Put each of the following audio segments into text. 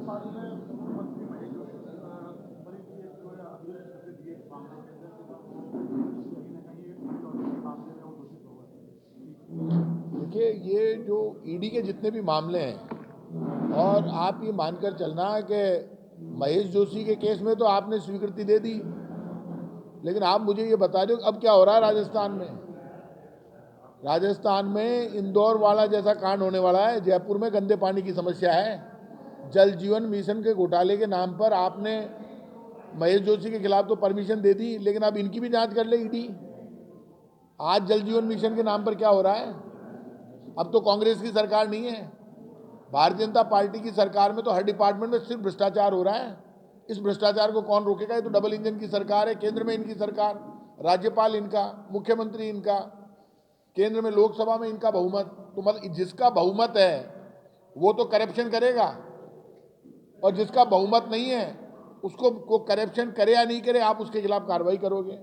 बाद में मंत्री महेश जोशी बड़ी की एक जो है अभियोजन दिए मामले के अंदर कि वो कहीं ना कहीं के मामले में वो घोषित हो गए। देखिए, ये जो ईडी के जितने भी मामले हैं, और आप ये मानकर चलना कि महेश जोशी के केस में तो आपने स्वीकृति दे दी, लेकिन आप मुझे ये बता दो अब क्या हो रहा है राजस्थान में। राजस्थान में इंदौर वाला जैसा कांड होने वाला है। जयपुर में गंदे पानी की समस्या है। जल जीवन मिशन के घोटाले के नाम पर आपने महेश जोशी के खिलाफ तो परमिशन दे दी, लेकिन अब इनकी भी जांच कर ले ईडी। आज जल जीवन मिशन के नाम पर क्या हो रहा है? अब तो कांग्रेस की सरकार नहीं है, भारतीय जनता पार्टी की सरकार में तो हर डिपार्टमेंट में सिर्फ भ्रष्टाचार हो रहा है। इस भ्रष्टाचार को कौन रोकेगा? ये तो डबल इंजन की सरकार है। केंद्र में इनकी सरकार, राज्यपाल इनका, मुख्यमंत्री इनका, केंद्र में लोकसभा में इनका बहुमत। तो मतलब जिसका बहुमत है वो तो करप्शन करेगा, और जिसका बहुमत नहीं है उसको को करप्शन करे या नहीं करे, आप उसके खिलाफ कार्रवाई करोगे।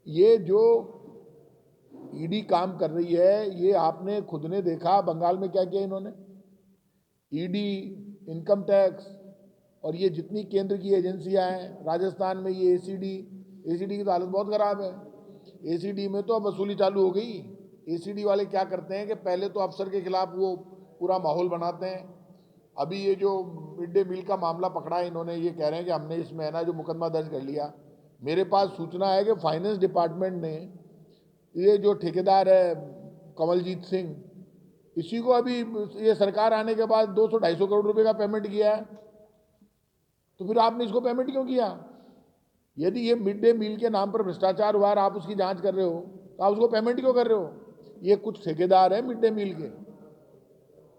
ये जो ईडी काम कर रही है, ये आपने खुद ने देखा बंगाल में क्या किया इन्होंने। ईडी, इनकम टैक्स और ये जितनी केंद्र की एजेंसियां हैं, राजस्थान में ये एसीडी की तो हालत बहुत ख़राब है। एसीडी में तो अब वसूली चालू हो गई। एसीडी वाले क्या करते हैं कि पहले तो अफसर के खिलाफ वो पूरा माहौल बनाते हैं। अभी ये जो मिड डे मील का मामला पकड़ा है इन्होंने, ये कह रहे हैं कि हमने इसमें है ना जो मुकदमा दर्ज कर लिया। मेरे पास सूचना है कि फाइनेंस डिपार्टमेंट ने ये जो ठेकेदार है कमलजीत सिंह, इसी को अभी ये सरकार आने के बाद 200-250 करोड़ रुपए का पेमेंट किया है। तो फिर आपने इसको पेमेंट क्यों किया? यदि ये मिड डे मील के नाम पर भ्रष्टाचार हुआ और आप उसकी जांच कर रहे हो, तो आप उसको पेमेंट क्यों कर रहे हो? ये कुछ ठेकेदार है मिड डे मील के,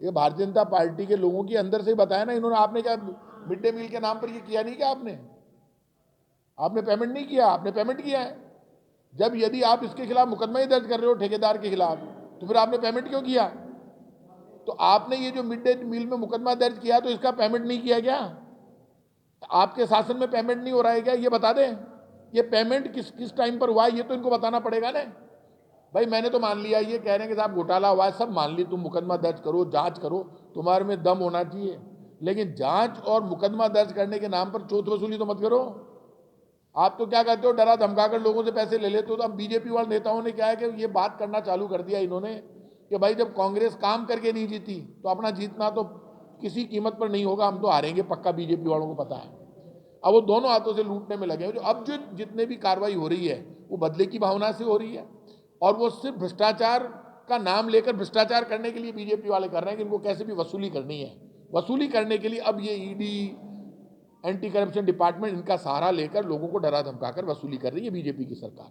ये भारतीय जनता पार्टी के लोगों की अंदर से ही बताया ना इन्होंने। आपने क्या मिड डे मील के नाम पर ये किया नहीं? क्या आपने पेमेंट नहीं किया? आपने पेमेंट किया है। जब यदि आप इसके खिलाफ मुकदमा ही दर्ज कर रहे हो ठेकेदार के खिलाफ, तो फिर आपने पेमेंट क्यों किया? तो आपने ये जो मिड डे मील में मुकदमा दर्ज किया तो इसका पेमेंट नहीं किया क्या? आपके शासन में पेमेंट नहीं हो रहा है क्या? ये बता दें। ये पेमेंट किस किस टाइम पर हुआ है ये तो इनको बताना पड़ेगा ना। भाई मैंने तो मान लिया, ये कह रहे हैं कि साहब घोटाला हुआ है, सब मान ली, तुम मुकदमा दर्ज करो, जांच करो, तुम्हारे में दम होना चाहिए, लेकिन जांच और मुकदमा दर्ज करने के नाम पर चौथ वसूली तो मत करो। आप तो क्या कहते हो, डरा धमकाकर लोगों से पैसे ले लेते हो। तो अब बीजेपी वाले नेताओं ने क्या है कि ये बात करना चालू कर दिया इन्होंने कि भाई जब कांग्रेस काम करके नहीं जीती तो अपना जीतना तो किसी कीमत पर नहीं होगा, हम तो हारेंगे पक्का, बीजेपी वालों को पता है। अब वो दोनों हाथों से लूटने में लगे हैं। जो अब जो जितने भी कार्रवाई हो रही है वो बदले की भावना से हो रही है, और वो सिर्फ भ्रष्टाचार का नाम लेकर भ्रष्टाचार करने के लिए बीजेपी वाले कर रहे हैं कि इनको कैसे भी वसूली करनी है। वसूली करने के लिए अब ये ईडी, एंटी करप्शन डिपार्टमेंट, इनका सहारा लेकर लोगों को डरा धमकाकर वसूली कर रही है बीजेपी की सरकार।